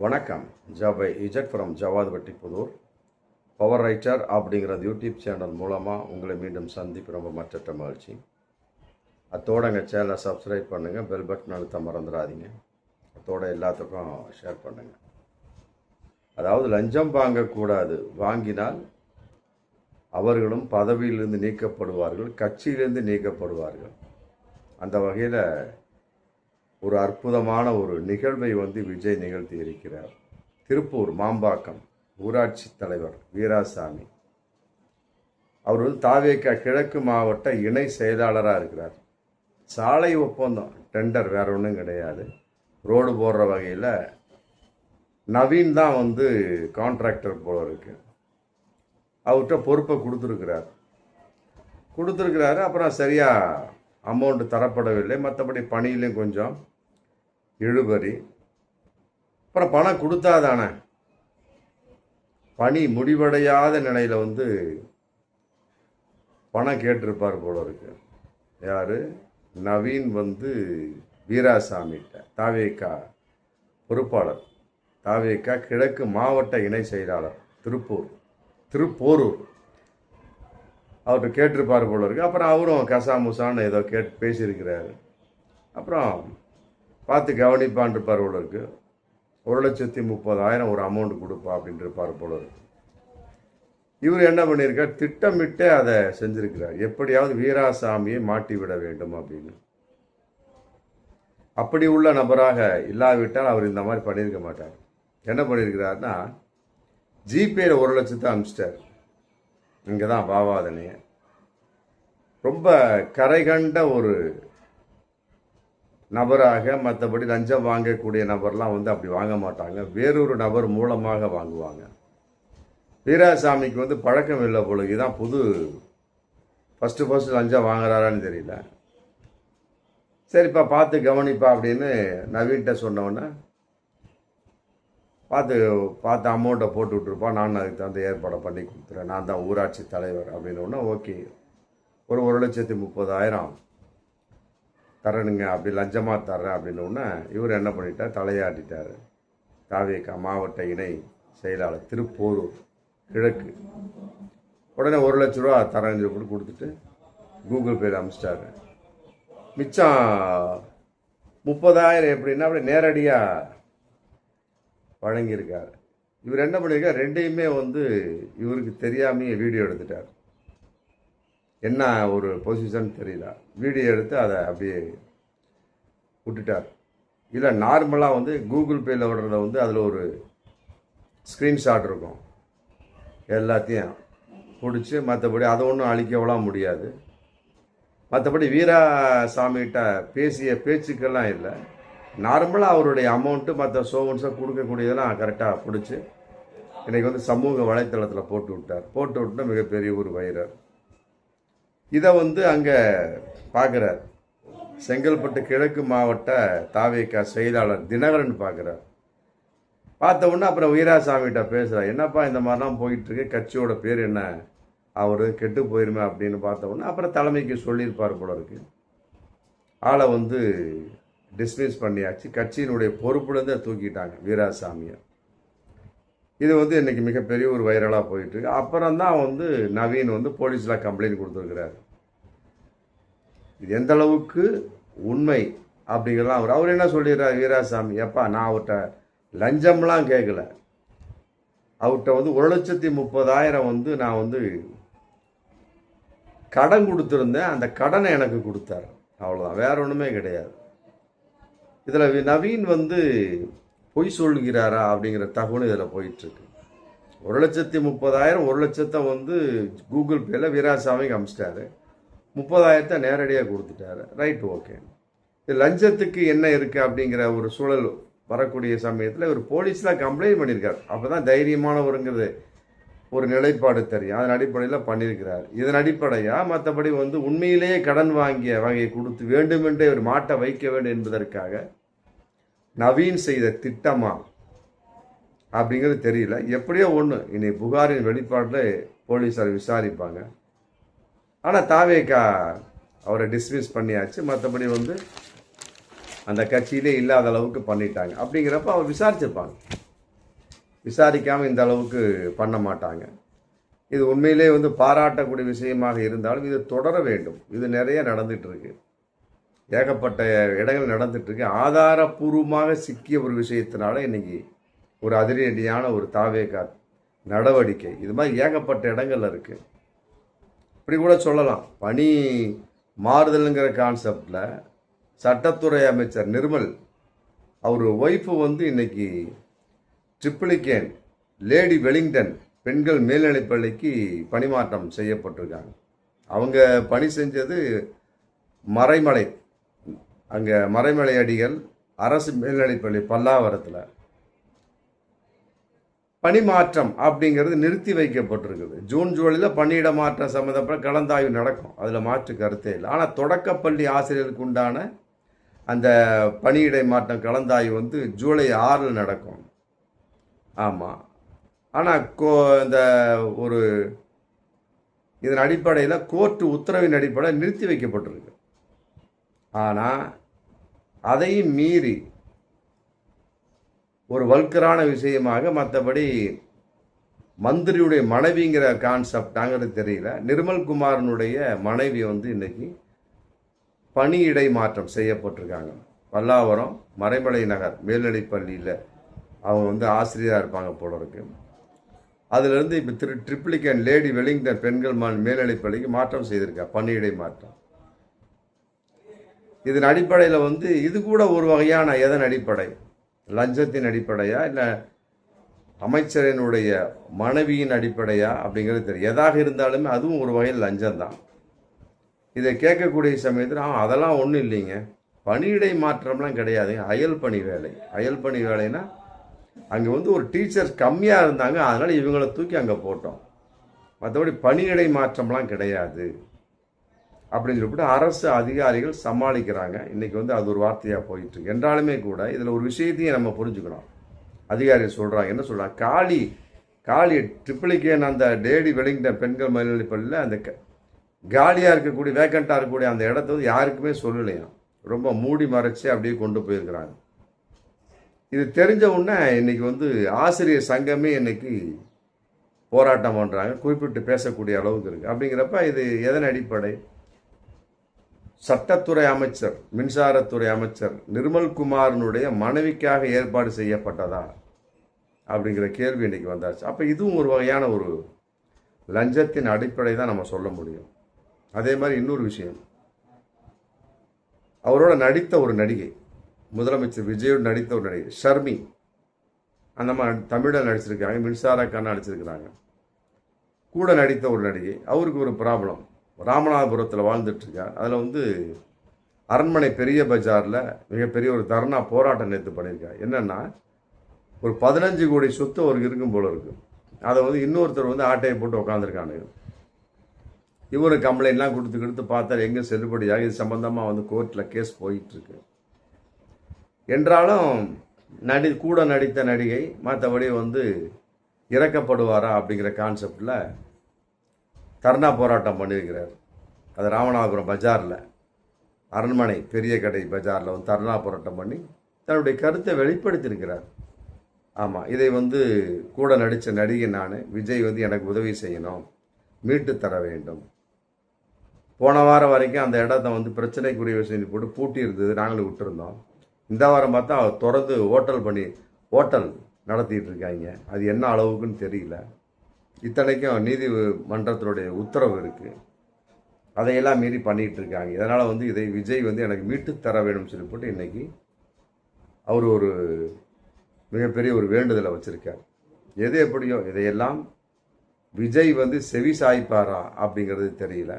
வணக்கம். ஜாபை Z from Javad Vettipudur. Power writer அப்படிங்கிறது யூடியூப் சேனல் மூலமாக உங்களை மீண்டும் சந்திப்பு ரொம்ப மற்ற மகிழ்ச்சி. அத்தோட எங்கள் சேனலை சப்ஸ்கிரைப் பண்ணுங்கள், பெல் பட்டன் அழுத்த மறந்துடாதீங்க. அத்தோட எல்லாத்துக்கும் ஷேர் பண்ணுங்கள். அதாவது லஞ்சம் வாங்கக்கூடாது, வாங்கினால் அவர்களும் பதவியிலிருந்து நீக்கப்படுவார்கள், கட்சியிலிருந்து நீக்கப்படுவார்கள். அந்த வகையில் ஒரு அற்புதமான ஒரு நிகழ்வை விஜய் நிகழ்த்தி இருக்கிறார். திருப்பூர் மாம்பாக்கம் ஊராட்சி தலைவர் வீராசாமி அவர் தாவேக கிழக்கு மாவட்ட இணை செயலாளராக இருக்கிறார். சாலை ஒப்பந்தம் டெண்டர் வேற ஒன்றும் கிடையாது. ரோடு போடுற வகையில் நவீன் தான் கான்ட்ராக்டர் போல இருக்கு. அவர்கிட்ட பொறுப்பை கொடுத்துருக்கிறாரு. அப்புறம் சரியாக அமௌண்ட் தரப்படவில்லை. மற்றபடி பணியிலையும் கொஞ்சம் இழுபறி. அப்புறம் பணம் கொடுத்தாதானே, பணி முடிவடையாத நிலையில் பணம் கேட்டிருப்பார் போல இருக்கு. யாரு? நவீன் வீராசாமிகிட்ட, தாவேகா பொறுப்பாளர், தாவேகா கிழக்கு மாவட்ட இணை செயலாளர் திருப்போரூர் அவர்கிட்ட கேட்டிருப்பார் போல இருக்கு. அப்புறம் அவரும் கசாமுசான்னு ஏதோ பேசியிருக்கிறாரு. அப்புறம் பார்த்து கவனிப்பான் இருப்பார் போல இருக்கு. 1,30,000 ஒரு அமௌண்ட் கொடுப்பா அப்படின்ட்டு இருப்பார் போல இருக்கு. இவர் என்ன பண்ணியிருக்கார், திட்டமிட்டே அதை செஞ்சிருக்கிறார். எப்படியாவது வீராசாமியை மாட்டி விட வேண்டும் அப்படின்னு. அப்படி உள்ள நபராக இல்லாவிட்டால் அவர் இந்த மாதிரி பண்ணியிருக்க மாட்டார். என்ன பண்ணியிருக்கிறார்னா, ஜிபேயில் 1,00,000 அனுப்பிச்சிட்டார். இங்கே தான் பாவாதனைய ரொம்ப கரை கண்ட ஒரு நபராக. மற்றபடி லஞ்சம் வாங்கக்கூடிய நபர்லாம் அப்படி வாங்க மாட்டாங்க. வேறொரு நபர் மூலமாக வாங்குவாங்க. வீராசாமிக்கு பழக்கம் இல்லை போல. இதுதான் ஃபஸ்ட்டு லஞ்சம் வாங்குறாரான்னு தெரியல. சரிப்பா பார்த்து கவனிப்பா அப்படின்னு நவீன்கிட்ட சொன்னோன்னே, பார்த்து அமௌண்ட்டை போட்டு விட்டுருப்பா, நான் அதுக்கு தகுந்த ஏற்பாடை பண்ணி கொடுத்துறேன், நான் தான் ஊராட்சி தலைவர் அப்படின்னோடனே ஓகே, ஒரு 1,30,000 தரணுங்க, அப்படி லஞ்சமாக தர்றேன் அப்படின்னோடனே இவர் என்ன பண்ணிட்டார், தலையாட்டிட்டார். தாவேகா மாவட்ட இணை செயலாளர் திருப்போரூர் கிழக்கு உடனே 1,00,000 ரூபா தரேன்னு சொல்லி கொடுத்துட்டு கூகுள் பேயில் அனுப்பிச்சிட்டாரு. மிச்சம் 30,000 எப்படின்னா அப்படி நேரடியாக வழங்கியிருக்கார். இவர் என்ன பண்ணியிருக்கார், ரெண்டையுமே இவருக்கு தெரியாமையே வீடியோ எடுத்துட்டார். என்ன ஒரு பொசிஷன் தெரியல, வீடியோ எடுத்து அதை அப்படியே விட்டுட்டார். இல்லை நார்மலாக கூகுள் பேயில் விடுறத அதில் ஒரு ஸ்க்ரீன்ஷாட் இருக்கும், எல்லாத்தையும் பிடிச்சி. மற்றபடி அதை ஒன்றும் அழிக்கவெல்லாம் முடியாது. மற்றபடி வீராசாமிகிட்ட பேசிய பேச்சுக்கெல்லாம் இல்லை. நார்மலாக அவருடைய அமௌண்ட்டு மற்ற சோவன்ஸாக கொடுக்கக்கூடியதெல்லாம் கரெக்டாக பிடிச்சி இன்றைக்கி சமூக வலைத்தளத்தில் போட்டு விட்டு மிகப்பெரிய ஒரு வைரல். இதை அங்கே பார்க்குறார் செங்கல்பட்டு கிழக்கு மாவட்ட தாவேகா செயலாளர் தினகரன் பார்க்குறார். பார்த்த உடனே அப்புறம் வீராசாமிகிட்ட பேசுகிறார், என்னப்பா இந்த மாதிரிலாம் போயிட்டுருக்கு, கட்சியோட பேர் என்ன, அவர் கெட்டு போயிருமே அப்படின்னு பார்த்த உடனே அப்புறம் தலைமைக்கு சொல்லியிருப்பார் போல இருக்கு. ஆளை டிஸ்மிஸ் பண்ணியாச்சு, கட்சியினுடைய பொறுப்புலேருந்தே தூக்கிட்டாங்க வீராசாமியை. இது இன்னைக்கு மிகப்பெரிய ஒரு வைரலாக போயிட்டுருக்கு. அப்புறம் தான் நவீன் போலீஸில் கம்ப்ளைண்ட் கொடுத்துருக்கிறார். இது எந்த அளவுக்கு உண்மை அப்படிங்கிறலாம் அவர் என்ன சொல்லிடுறார் வீராசாமி, எப்பா நான் அவர்கிட்ட லஞ்சம்லாம் கேட்கல, அவர்கிட்ட 1,30,000 நான் கடன் கொடுத்துருந்தேன், அந்த கடனை எனக்கு கொடுத்தாரு, அவ்வளோதான், வேற ஒன்றுமே கிடையாது. இதில் நவீன் பொய் சொல்கிறாரா அப்படிங்கிற தகவல் இதில் போயிட்டுருக்கு. 1,30,000 1,00,000 கூகுள் பேயில் வீராசாமிக்கு அமிச்சிட்டாரு, 30,000 நேரடியாக கொடுத்துட்டாரு. Right, okay. இது லஞ்சத்துக்கு என்ன இருக்குது அப்படிங்கிற ஒரு சூழல் வரக்கூடிய சமயத்தில் இவர் போலீஸில் கம்ப்ளைண்ட் பண்ணியிருக்கார். அப்போ தான் தைரியமானவருங்கிறது ஒரு நிலைப்பாடு தெரியும். அதன் அடிப்படையில் பண்ணியிருக்கிறார். இதன் அடிப்படையாக மற்றபடி உண்மையிலேயே கடன் வாங்கிய வகையை கொடுத்து வேண்டுமென்றே ஒரு மாட்ட வைக்க வேண்டும் என்பதற்காக நவீன் செய்த திட்டமா அப்படிங்கிறது தெரியல. எப்படியோ ஒன்று, இனி புகாரின் வெளிப்பாட்டில் போலீஸார் விசாரிப்பாங்க. ஆனால் தாவேகா அவரை டிஸ்மிஸ் பண்ணியாச்சு. மற்றபடி அந்த கட்சியிலே இல்லாத அளவுக்கு பண்ணிட்டாங்க. அப்படிங்கிறப்ப அவர் விசாரிச்சிருப்பாங்க. விசாரிக்காமல் இந்த அளவுக்கு பண்ண மாட்டாங்க. இது உண்மையிலே வந்து பாராட்டக்கூடிய விஷயமாக இருந்தாலும் இது தொடர வேண்டும். இது நிறைய நடந்துட்டு இருக்கு, ஏகப்பட்ட இடங்கள் நடந்துட்டு இருக்கு. ஆதாரபூர்வமாக சிக்கிய ஒரு விஷயத்தினால இன்னைக்கு ஒரு அதிரடியான ஒரு தாவேகா நடவடிக்கை இது மாதிரி ஏகப்பட்ட இடங்கள்ல இருக்கு. இப்படி கூட சொல்லலாம், பணி மாறுதல்ங்கிற கான்செப்டில் சட்டத்துறை அமைச்சர் நிர்மல் அவர் ஒய்ஃபு வந்து இன்னைக்கு ட்ரிப்ளிகேன் லேடி வெலிங்டன் பெண்கள் மேல்நிலைப்பள்ளிக்கு பணிமாற்றம் செய்யப்பட்டிருக்காங்க. அவங்க பணி செஞ்சது மறைமலை, அங்கே மறைமலை அடிகள் அரசு மேல்நிலைப்பள்ளி பல்லாவரத்தில். பணிமாற்றம் அப்படிங்கிறது நிறுத்தி வைக்கப்பட்டிருக்குது. ஜூன் ஜூலையில் பணியிட மாற்றம் சம்மந்தப்பட்ட கலந்தாய்வு நடக்கும், அதில் மாற்று கருத்தே இல்லை. ஆனால் தொடக்கப்பள்ளி ஆசிரியருக்கு உண்டான அந்த பணியிடை மாற்றம் கலந்தாய்வு வந்து ஜூலை 6 நடக்கும். ஆமாம், ஆனால் இந்த ஒரு இதன் அடிப்படையில் கோர்ட்டு உத்தரவின் அடிப்படையில் நிறுத்தி வைக்கப்பட்டிருக்கு. ஆனால் அதையும் மீறி ஒரு வல்கரான விஷயமாக, மற்றபடி மந்திரியுடைய மனைவிங்கிற கான்செப்டாங்கிறது தெரியல, நிர்மல்குமாரனுடைய மனைவி வந்து இன்னைக்கு பணியிடை மாற்றம் செய்யப்பட்டிருக்காங்க. பல்லாவரம் மறைமலை நகர் மேல்நிலைப்பள்ளியில் அவங்க வந்து ஆசிரியராக இருப்பாங்க போல இருக்கு. அதுலேருந்து இப்போ ட்ரிப்ளிகேன் லேடி வெலிங்டன் பெண்கள் மேல்நிலைப்பள்ளிக்கு மாற்றம் செய்திருக்கா, பணியிடை மாற்றம். இதன் அடிப்படையில் வந்து இது கூட ஒரு வகையான எதன் அடிப்படை, லஞ்சத்தின் அடிப்படையா இல்லை அமைச்சரினுடைய மனைவியின் அடிப்படையா அப்படிங்கிறது தெரியும். எதாக இருந்தாலுமே அதுவும் ஒரு வகையில் லஞ்சம்தான். இதை கேட்கக்கூடிய சமயத்தில் அதெல்லாம் ஒன்றும் இல்லைங்க, பணியிடை மாற்றம்லாம் கிடையாதுங்க, அயல் பணி வேலை. அயல் பணி வேலைன்னா அங்கே வந்து ஒரு டீச்சர்ஸ் கம்மியாக இருந்தாங்க, அதனால் இவங்களை தூக்கி அங்கே போட்டோம், மற்றபடி பணியிடை மாற்றம்லாம் கிடையாது அப்படின்னு சொல்லிட்டு அரசு அதிகாரிகள் சமாளிக்கிறாங்க. இன்னைக்கு வந்து அது ஒரு வார்த்தையாக போயிட்டுருக்கு. என்றாலுமே கூட இதில் ஒரு விஷயத்தையும் நம்ம புரிஞ்சுக்கணும். அதிகாரிகள் சொல்கிறாங்க, என்ன சொல்கிறாங்க, காலி ட்ரிப்ளிகேன் அந்த லேடி வெலிங்டன் பெண்கள் மேல்நிலைப்பள்ளியில் அந்த காலியாக இருக்கக்கூடிய வேக்கண்ட்டாக இருக்கக்கூடிய அந்த இடத்த வந்து யாருக்குமே சொல்லலையாம், ரொம்ப மூடி மறைச்சி அப்படியே கொண்டு போயிருக்கிறாங்க. இது தெரிஞ்ச உடனே இன்னைக்கு வந்து ஆசிரியர் சங்கமே இன்னைக்கு போராட்டம் பண்ணுறாங்க, குறிப்பிட்டு பேசக்கூடிய அளவுக்கு இருக்குது. அப்படிங்கிறப்ப இது எதன் அடிப்படை, சட்டத்துறை அமைச்சர் மின்சாரத்துறை அமைச்சர் நிர்மல்குமாரனுடைய மனைவிக்காக ஏற்பாடு செய்யப்பட்டதா அப்படிங்கிற கேள்வி இன்னைக்கு வந்தாச்சு. அப்போ இதுவும் ஒரு வகையான ஒரு லஞ்சத்தின் அடிப்படை தான் நம்ம சொல்ல முடியும். அதே மாதிரி இன்னொரு விஷயம், அவரோட நடித்த ஒரு நடிகை, முதலமைச்சர் விஜயோடு நடித்த ஒரு நடிகை ஷர்மி, அந்த மாதிரி தமிழில் நடிச்சிருக்காங்க, மின்சாரக்கான நடிச்சிருக்கிறாங்க. கூட நடித்த ஒரு நடிகை, அவருக்கு ஒரு ப்ராப்ளம், ராமநாதபுரத்தில் வாழ்ந்துட்டுருக்கார். அதில் வந்து அரண்மனை பெரிய பஜாரில் மிகப்பெரிய ஒரு தர்ணா போராட்டம் நேற்று பண்ணியிருக்கார். என்னென்னா, ஒரு 15 கோடி சொத்து அவருக்கு இருக்கும் போல இருக்கு. அதை வந்து இன்னொருத்தர் வந்து ஆட்டையை போட்டு உட்காந்துருக்கானுங்க. இவரு கம்ப்ளைண்ட்லாம் கொடுத்து பார்த்தா எங்கே செல்லுபடியாக, இது சம்பந்தமாக வந்து கோர்ட்டில் கேஸ் போயிட்டுருக்கு. என்றாலும் கூட நடித்த நடிகை மற்றபடி வந்து இறக்கப்படுவாரா அப்படிங்கிற கான்செப்டில் தர்ணா போராட்டம் பண்ணியிருக்கிறார். அது ராமநாதபுரம் பஜாரில், அரண்மனை பெரிய கடை பஜாரில் வந்து தர்ணா போராட்டம் பண்ணி தன்னுடைய கருத்தை வெளிப்படுத்தியிருக்கிறார். ஆமாம், இதை வந்து கூட நடித்த நடிகை நான், விஜய் வந்து எனக்கு உதவி செய்யணும், மீட்டு தர வேண்டும். போன வாரம் வரைக்கும் அந்த இடத்த வந்து பிரச்சனைக்குரிய விஷயம் போட்டு பூட்டி இருந்தது, நாங்களும் விட்டுருந்தோம். இந்த வாரம் பார்த்தா திறந்து ஹோட்டல் நடத்திட்டு இருக்காங்க. அது என்ன அளவுக்குன்னு தெரியல. இத்தனைக்கும் நீதிமன்றத்தினுடைய உத்தரவு இருக்குது, அதையெல்லாம் மீறி பண்ணிகிட்டு இருக்காங்க. இதனால் வந்து இதை விஜய் வந்து எனக்கு மீட்டு தர வேணும்னு சொல்லி போட்டு இன்னைக்கு அவர் ஒரு மிகப்பெரிய ஒரு வேண்டுதலை வச்சுருக்கார். எது எப்படியோ இதையெல்லாம் விஜய் வந்து செவி சாய்ப்பாரா அப்படிங்கிறது தெரியல.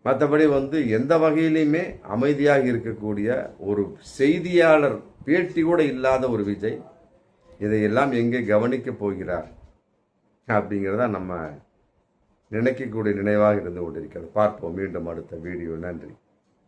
மற்றபடி வந்து எந்த வகையிலையுமே அமைதியாக இருக்கக்கூடிய ஒரு செய்தியாளர் பேட்டி கூட இல்லாத ஒரு விஜய் இதையெல்லாம் எங்கே கவனிக்க போகிறார் அப்படிங்கிறத நம்ம நினைக்கக்கூடிய நினைவாக இருந்து கொண்டிருக்கிறது. பார்ப்போம் மீண்டும் அடுத்த வீடியோ. நன்றி.